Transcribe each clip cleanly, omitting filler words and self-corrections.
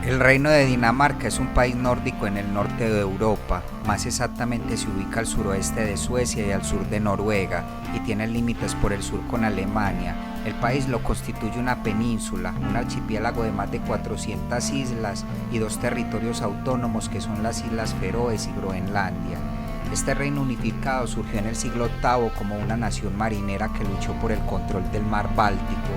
El Reino de Dinamarca es un país nórdico en el norte de Europa, más exactamente se ubica al suroeste de Suecia y al sur de Noruega, y tiene límites por el sur con Alemania. El país lo constituye una península, un archipiélago de más de 400 islas y dos territorios autónomos que son las Islas Feroes y Groenlandia. Este reino unificado surgió en el siglo VIII como una nación marinera que luchó por el control del mar Báltico,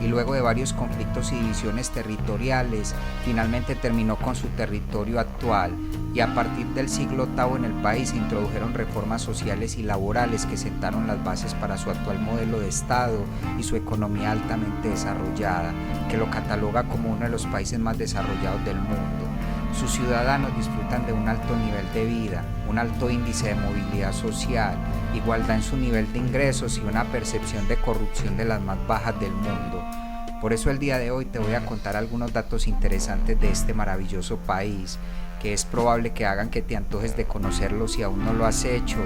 y luego de varios conflictos y divisiones territoriales, finalmente terminó con su territorio actual, y a partir del siglo VIII en el país se introdujeron reformas sociales y laborales que sentaron las bases para su actual modelo de Estado y su economía altamente desarrollada, que lo cataloga como uno de los países más desarrollados del mundo. Sus ciudadanos disfrutan de un alto nivel de vida, un alto índice de movilidad social, igualdad en su nivel de ingresos y una percepción de corrupción de las más bajas del mundo. Por eso el día de hoy te voy a contar algunos datos interesantes de este maravilloso país, que es probable que hagan que te antojes de conocerlo si aún no lo has hecho,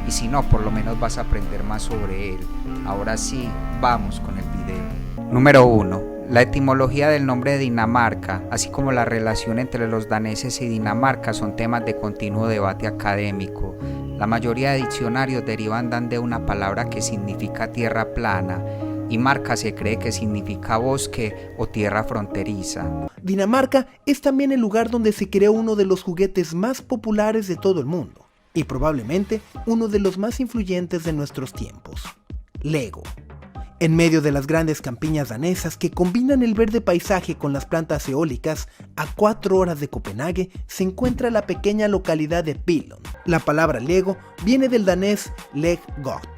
y si no, por lo menos vas a aprender más sobre él. Ahora sí, vamos con el video. Número 1. La etimología del nombre de Dinamarca, así como la relación entre los daneses y Dinamarca, son temas de continuo debate académico. La mayoría de diccionarios derivan de una palabra que significa tierra plana, y marca se cree que significa bosque o tierra fronteriza. Dinamarca es también el lugar donde se creó uno de los juguetes más populares de todo el mundo, y probablemente uno de los más influyentes de nuestros tiempos: Lego. En medio de las grandes campiñas danesas que combinan el verde paisaje con las plantas eólicas, a 4 horas de Copenhague se encuentra la pequeña localidad de Billund. La palabra Lego viene del danés leg godt,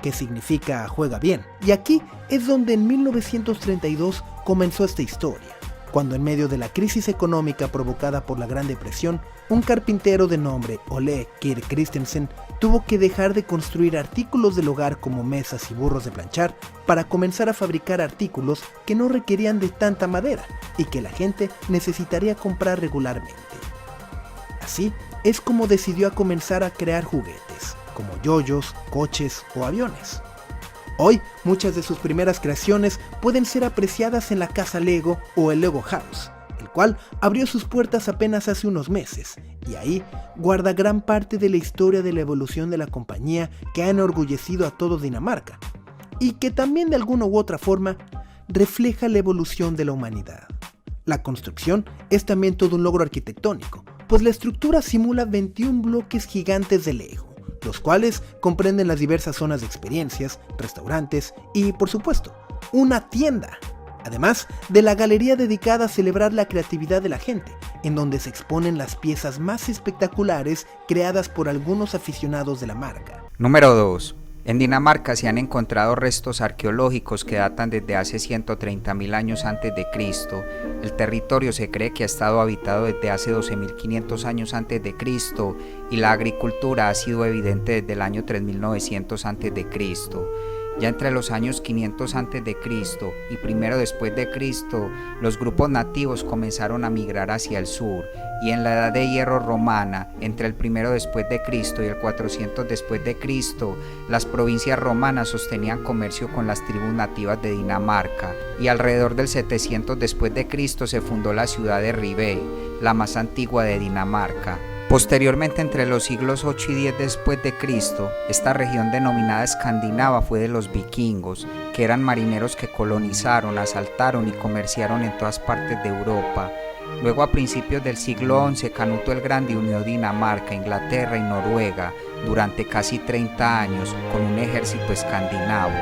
que significa juega bien, y aquí es donde en 1932 comenzó esta historia, cuando en medio de la crisis económica provocada por la Gran Depresión, un carpintero de nombre Ole Kirk Christensen tuvo que dejar de construir artículos del hogar como mesas y burros de planchar para comenzar a fabricar artículos que no requerían de tanta madera y que la gente necesitaría comprar regularmente. Así es como decidió a comenzar a crear juguetes, como yoyos, coches o aviones. Hoy, muchas de sus primeras creaciones pueden ser apreciadas en la casa Lego o el Lego House, el cual abrió sus puertas apenas hace unos meses, y ahí guarda gran parte de la historia de la evolución de la compañía que ha enorgullecido a todo Dinamarca, y que también de alguna u otra forma refleja la evolución de la humanidad. La construcción es también todo un logro arquitectónico, pues la estructura simula 21 bloques gigantes de Lego, los cuales comprenden las diversas zonas de experiencias, restaurantes y, por supuesto, una tienda. Además de la galería dedicada a celebrar la creatividad de la gente, en donde se exponen las piezas más espectaculares creadas por algunos aficionados de la marca. Número 2. En Dinamarca se han encontrado restos arqueológicos que datan desde hace 130.000 años antes de Cristo. El territorio se cree que ha estado habitado desde hace 12.500 años antes de Cristo y la agricultura ha sido evidente desde el año 3900 antes de Cristo. Ya entre los años 500 a.C. y primero después de Cristo, los grupos nativos comenzaron a migrar hacia el sur, y en la Edad de Hierro romana, entre el primero después de Cristo y el 400 después de Cristo, las provincias romanas sostenían comercio con las tribus nativas de Dinamarca, y alrededor del 700 después de Cristo se fundó la ciudad de Ribe, la más antigua de Dinamarca. Posteriormente, entre los siglos 8 y 10 después de Cristo, esta región denominada Escandinava fue de los vikingos, que eran marineros que colonizaron, asaltaron y comerciaron en todas partes de Europa. Luego, a principios del siglo XI, Canuto el Grande unió Dinamarca, Inglaterra y Noruega durante casi 30 años con un ejército escandinavo.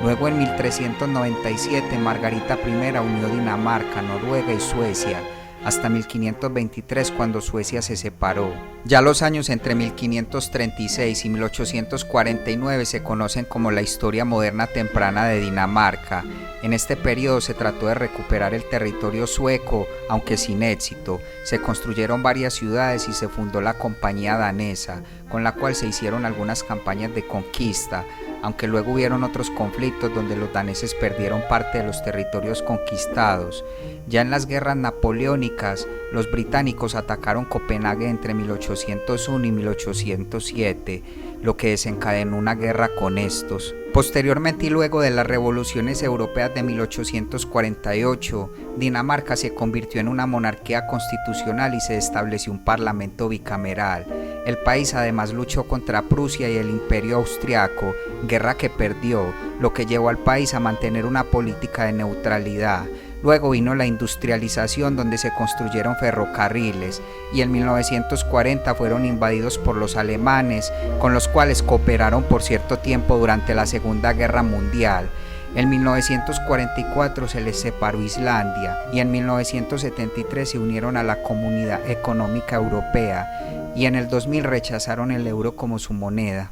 Luego, en 1397, Margarita I unió Dinamarca, Noruega y Suecia, hasta 1523, cuando Suecia se separó. Ya los años entre 1536 y 1849 se conocen como la historia moderna temprana de Dinamarca. En este periodo se trató de recuperar el territorio sueco, aunque sin éxito. Se construyeron varias ciudades y se fundó la Compañía Danesa, con la cual se hicieron algunas campañas de conquista, aunque luego hubieron otros conflictos donde los daneses perdieron parte de los territorios conquistados. Ya en las guerras napoleónicas, los británicos atacaron Copenhague entre 1801 y 1807, lo que desencadenó una guerra con estos. Posteriormente y luego de las revoluciones europeas de 1848, Dinamarca se convirtió en una monarquía constitucional y se estableció un parlamento bicameral. El país además luchó contra Prusia y el Imperio Austriaco, guerra que perdió, lo que llevó al país a mantener una política de neutralidad. Luego vino la industrialización, donde se construyeron ferrocarriles, y en 1940 fueron invadidos por los alemanes, con los cuales cooperaron por cierto tiempo durante la Segunda Guerra Mundial. En 1944 se les separó Islandia y en 1973 se unieron a la Comunidad Económica Europea y en el 2000 rechazaron el euro como su moneda.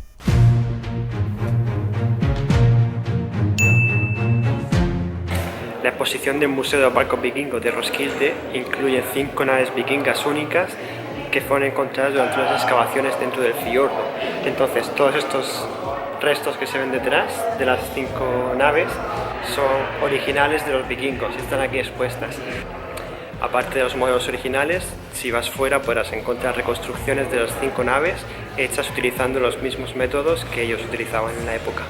La exposición del Museo de los Barcos Vikingos de Roskilde incluye 5 naves vikingas únicas que fueron encontradas durante las excavaciones dentro del fiordo. Entonces, todos estos restos que se ven detrás de las 5 naves son originales de los vikingos, están aquí expuestas. Aparte de los modelos originales, si vas fuera podrás encontrar reconstrucciones de las 5 naves hechas utilizando los mismos métodos que ellos utilizaban en la época.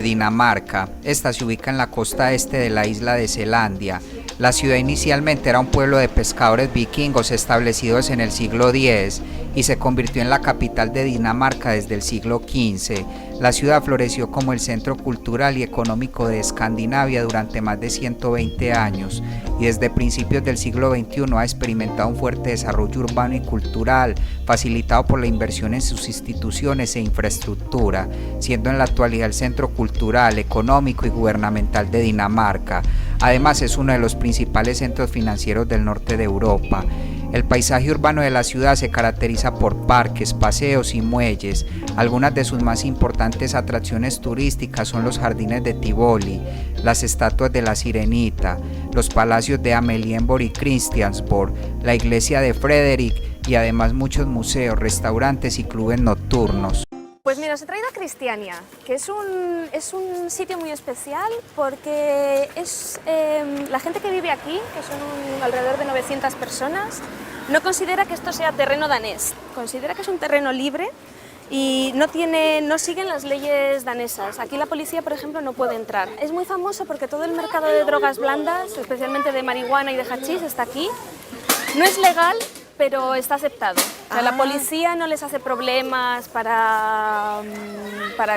Dinamarca. Esta se ubica en la costa este de la isla de Selandia. La ciudad inicialmente era un pueblo de pescadores vikingos establecidos en el siglo X y se convirtió en la capital de Dinamarca desde el siglo XV. La ciudad floreció como el centro cultural y económico de Escandinavia durante más de 120 años y desde principios del siglo XXI ha experimentado un fuerte desarrollo urbano y cultural, facilitado por la inversión en sus instituciones e infraestructura, siendo en la actualidad el centro cultural, económico y gubernamental de Dinamarca. Además, es uno de los principales centros financieros del norte de Europa. El paisaje urbano de la ciudad se caracteriza por parques, paseos y muelles. Algunas de sus más importantes atracciones turísticas son los jardines de Tivoli, las estatuas de la Sirenita, los palacios de Amalienborg y Christiansborg, la iglesia de Frederick y además muchos museos, restaurantes y clubes nocturnos. Pues mira, os he traído a Christiania, que es un sitio muy especial porque es la gente que vive aquí, que son alrededor de 900 personas, no considera que esto sea terreno danés, considera que es un terreno libre y no siguen las leyes danesas. Aquí la policía, por ejemplo, no puede entrar. Es muy famoso porque todo el mercado de drogas blandas, especialmente de marihuana y de hachís, está aquí. No es legal, pero está aceptado. O sea, la policía no les hace problemas para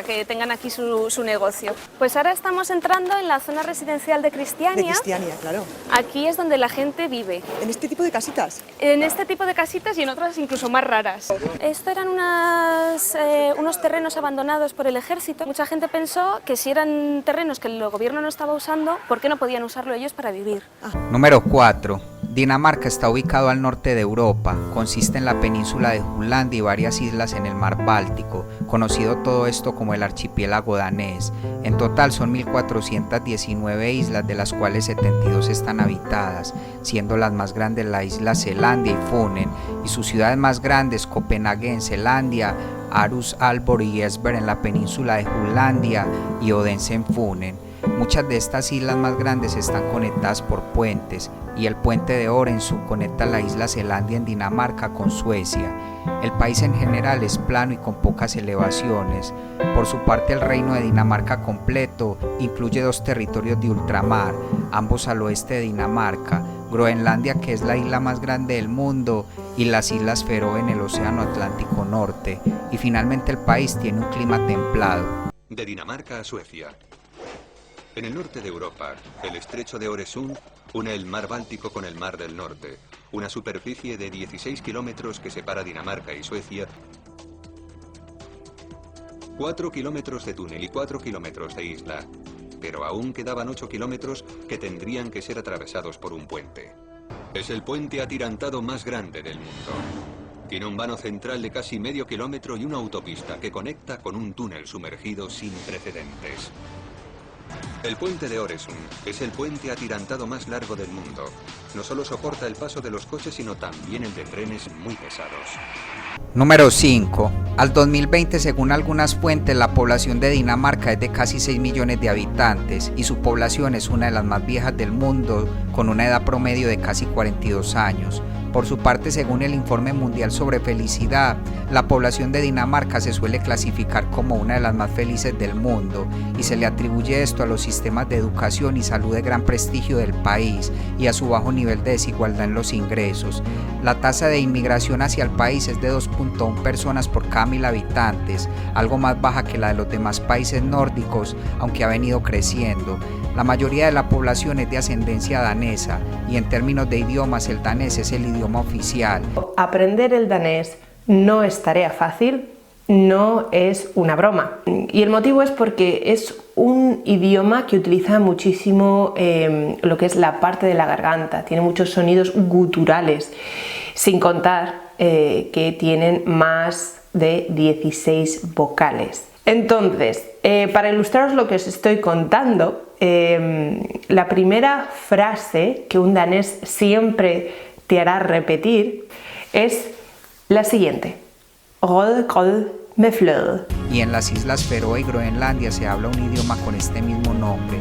que tengan aquí su negocio. Pues ahora estamos entrando en la zona residencial de Christiania. De Christiania, claro. Aquí es donde la gente vive. ¿En este tipo de casitas? En este tipo de casitas y en otras incluso más raras. Esto eran unos terrenos abandonados por el ejército. Mucha gente pensó que si eran terrenos que el gobierno no estaba usando, ¿por qué no podían usarlo ellos para vivir? Número 4. Dinamarca está ubicado al norte de Europa, consiste en la península de Jutlandia y varias islas en el mar Báltico, conocido todo esto como el archipiélago danés. En total son 1419 islas, de las cuales 72 están habitadas, siendo las más grandes la isla Selandia y Funen, y sus ciudades más grandes Copenhague en Selandia, Aarhus, Aalborg y Esbjerg en la península de Jutlandia y Odense en Funen. Muchas de estas islas más grandes están conectadas por puentes y el puente de Oresund conecta la isla Selandia en Dinamarca con Suecia. El país en general es plano y con pocas elevaciones. Por su parte, el reino de Dinamarca completo incluye 2 territorios de ultramar, ambos al oeste de Dinamarca, Groenlandia, que es la isla más grande del mundo, y las Islas Feroe en el Océano Atlántico Norte. Y finalmente el país tiene un clima templado. De Dinamarca a Suecia. En el norte de Europa, el estrecho de Oresund une el mar Báltico con el mar del Norte, una superficie de 16 kilómetros que separa Dinamarca y Suecia, 4 kilómetros de túnel y 4 kilómetros de isla, pero aún quedaban 8 kilómetros que tendrían que ser atravesados por un puente. Es el puente atirantado más grande del mundo. Tiene un vano central de casi medio kilómetro y una autopista que conecta con un túnel sumergido sin precedentes. El puente de Øresund es el puente atirantado más largo del mundo. No solo soporta el paso de los coches, sino también el de trenes muy pesados. Número 5. Al 2020, según algunas fuentes, la población de Dinamarca es de casi 6 millones de habitantes y su población es una de las más viejas del mundo, con una edad promedio de casi 42 años. Por su parte, según el Informe Mundial sobre Felicidad, la población de Dinamarca se suele clasificar como una de las más felices del mundo y se le atribuye esto a los sistemas de educación y salud de gran prestigio del país y a su bajo nivel de desigualdad en los ingresos. La tasa de inmigración hacia el país es de 2.1 personas por cada 1.000 habitantes, algo más baja que la de los demás países nórdicos, aunque ha venido creciendo. La mayoría de la población es de ascendencia danesa y en términos de idiomas el danés es el idioma oficial. Aprender el danés no es tarea fácil, no es una broma. Y el motivo es porque es un idioma que utiliza muchísimo lo que es la parte de la garganta, tiene muchos sonidos guturales, sin contar que tienen más de 16 vocales. Entonces, para ilustraros lo que os estoy contando, la primera frase que un danés siempre te hará repetir es la siguiente: Rød grød med fløde. Y en las islas Feroe y Groenlandia se habla un idioma con este mismo nombre.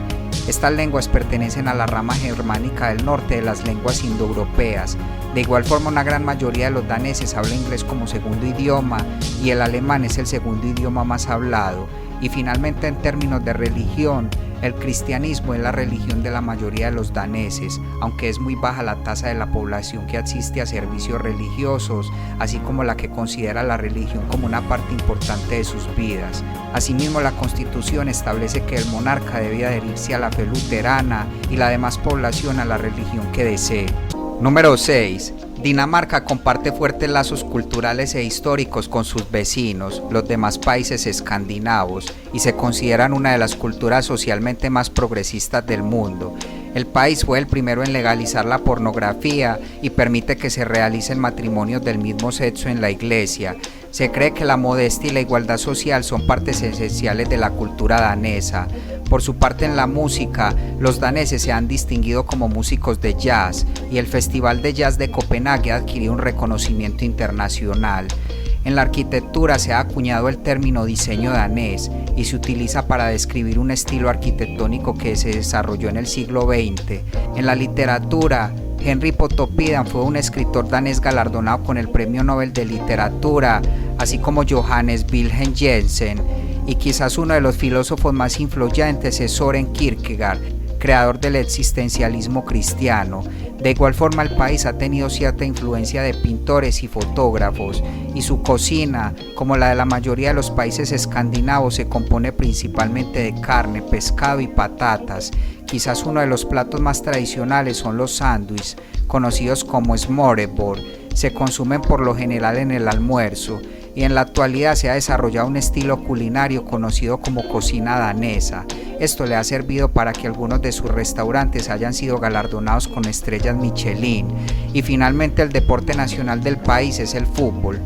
Estas lenguas pertenecen a la rama germánica del norte de las lenguas indoeuropeas. De igual forma, una gran mayoría de los daneses habla inglés como segundo idioma y el alemán es el segundo idioma más hablado. Y finalmente, en términos de religión, el cristianismo es la religión de la mayoría de los daneses, aunque es muy baja la tasa de la población que asiste a servicios religiosos, así como la que considera la religión como una parte importante de sus vidas. Asimismo, la Constitución establece que el monarca debe adherirse a la fe luterana y la demás población a la religión que desee. Número 6. Dinamarca comparte fuertes lazos culturales e históricos con sus vecinos, los demás países escandinavos, y se consideran una de las culturas socialmente más progresistas del mundo. El país fue el primero en legalizar la pornografía y permite que se realicen matrimonios del mismo sexo en la iglesia. Se cree que la modestia y la igualdad social son partes esenciales de la cultura danesa. Por su parte, en la música, los daneses se han distinguido como músicos de jazz y el Festival de Jazz de Copenhague ha adquirido un reconocimiento internacional. En la arquitectura se ha acuñado el término diseño danés y se utiliza para describir un estilo arquitectónico que se desarrolló en el siglo XX. En la literatura, Henri Pontoppidan fue un escritor danés galardonado con el Premio Nobel de Literatura, así como Johannes Wilhelm Jensen, y quizás uno de los filósofos más influyentes es Søren Kierkegaard, creador del existencialismo cristiano. De igual forma, el país ha tenido cierta influencia de pintores y fotógrafos, y su cocina, como la de la mayoría de los países escandinavos, se compone principalmente de carne, pescado y patatas. Quizás uno de los platos más tradicionales son los sándwiches, conocidos como smørrebrød. Se consumen por lo general en el almuerzo, y en la actualidad se ha desarrollado un estilo culinario conocido como cocina danesa. Esto le ha servido para que algunos de sus restaurantes hayan sido galardonados con estrellas Michelin. Y finalmente, el deporte nacional del país es el fútbol.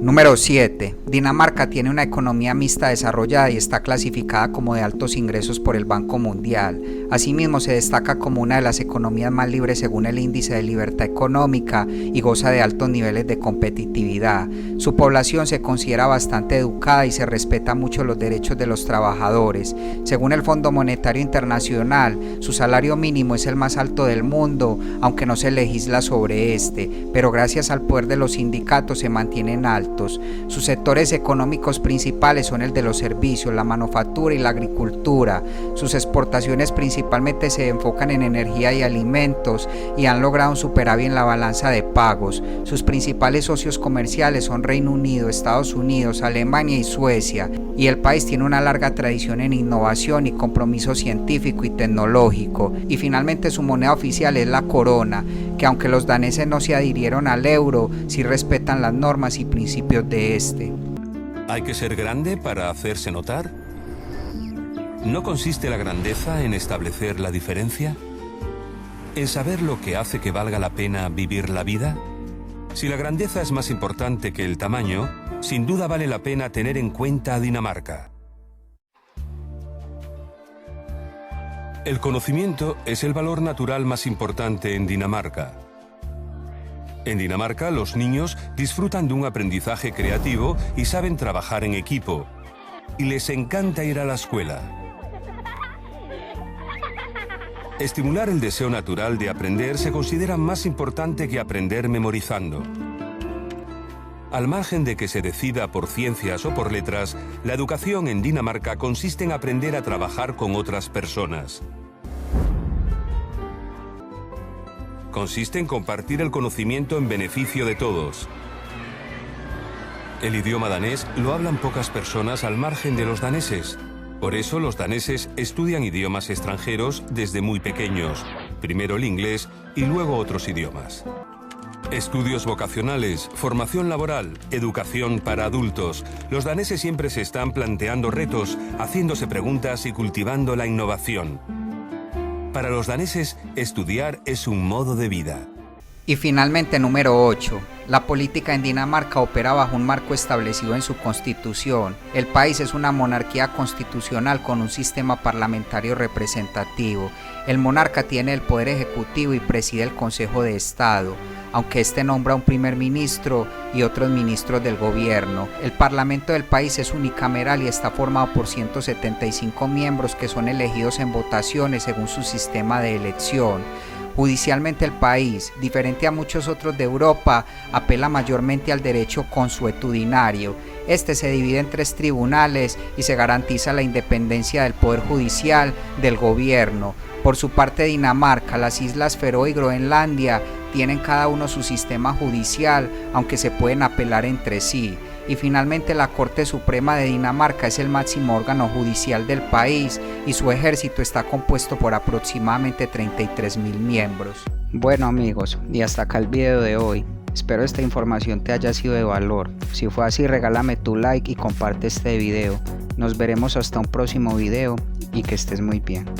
Número 7. Dinamarca tiene una economía mixta desarrollada y está clasificada como de altos ingresos por el Banco Mundial. Asimismo, se destaca como una de las economías más libres según el Índice de Libertad Económica y goza de altos niveles de competitividad. Su población se considera bastante educada y se respeta mucho los derechos de los trabajadores. Según el Fondo Monetario Internacional, su salario mínimo es el más alto del mundo, aunque no se legisla sobre este, pero gracias al poder de los sindicatos se mantienen altos. Sus sectores sectores económicos principales son el de los servicios, la manufactura y la agricultura. Sus exportaciones principalmente se enfocan en energía y alimentos y han logrado un superávit en la balanza de pagos. Sus principales socios comerciales son Reino Unido, Estados Unidos, Alemania y Suecia, y el país tiene una larga tradición en innovación y compromiso científico y tecnológico. Y finalmente su moneda oficial es la corona, que aunque los daneses no se adhirieron al euro, sí respetan las normas y principios de este. ¿Hay que ser grande para hacerse notar? ¿No consiste la grandeza en establecer la diferencia? ¿En saber lo que hace que valga la pena vivir la vida? Si la grandeza es más importante que el tamaño, sin duda vale la pena tener en cuenta a Dinamarca. El conocimiento es el valor natural más importante en Dinamarca. En Dinamarca, los niños disfrutan de un aprendizaje creativo y saben trabajar en equipo. Y les encanta ir a la escuela. Estimular el deseo natural de aprender se considera más importante que aprender memorizando. Al margen de que se decida por ciencias o por letras, la educación en Dinamarca consiste en aprender a trabajar con otras personas. Consiste en compartir el conocimiento en beneficio de todos. El idioma danés lo hablan pocas personas al margen de los daneses. Por eso los daneses estudian idiomas extranjeros desde muy pequeños, primero el inglés y luego otros idiomas. Estudios vocacionales, formación laboral, educación para adultos. Los daneses siempre se están planteando retos, haciéndose preguntas y cultivando la innovación. Para los daneses, estudiar es un modo de vida. Y finalmente, número 8. La política en Dinamarca opera bajo un marco establecido en su constitución. El país es una monarquía constitucional con un sistema parlamentario representativo. El monarca tiene el poder ejecutivo y preside el Consejo de Estado, aunque este nombra un primer ministro y otros ministros del gobierno. El parlamento del país es unicameral y está formado por 175 miembros que son elegidos en votaciones según su sistema de elección. Judicialmente el país, diferente a muchos otros de Europa, apela mayormente al derecho consuetudinario. Este se divide en 3 tribunales y se garantiza la independencia del poder judicial del gobierno. Por su parte, Dinamarca, las islas Feroe y Groenlandia tienen cada uno su sistema judicial, aunque se pueden apelar entre sí. Y finalmente la Corte Suprema de Dinamarca es el máximo órgano judicial del país y su ejército está compuesto por aproximadamente 33.000 miembros. Bueno amigos, y hasta acá el video de hoy. Espero esta información te haya sido de valor. Si fue así, regálame tu like y comparte este video. Nos veremos hasta un próximo video y que estés muy bien.